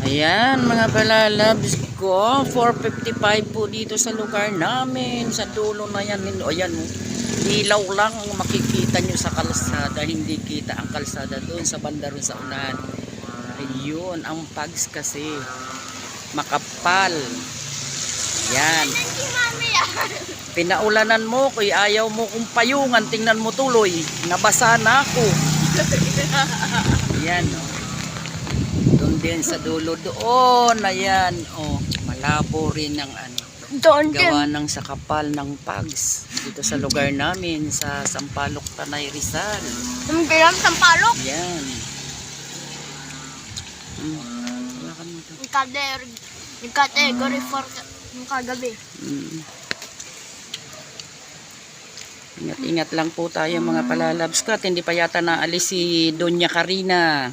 Ayan mga palalabs ko, 4:55 po dito sa lugar namin, sa dulo na yan. O yan, ilaw lang ang makikita nyo sa kalsada, hindi kita ang kalsada doon sa banda ron sa unahan. Ayun, ang pags kasi makapal. Yan. Pinaulanan mo, kung ayaw mo kong payungan, tingnan mo tuloy, nabasa na ako. Ayan, o. Doon din sa dulo doon, ayan, oh, malabo rin ang ano, Doon gawa din. ng sakapal ng pags dito sa lugar namin sa Sampaloc, Tanay, Rizal. Yung bilang sampalok. Ayan. Wala ka mo to. Yung category 4 yung kagabi. Ingat-ingat lang po tayo mga palalabs ko at hindi pa yata naalis si Doña Karina.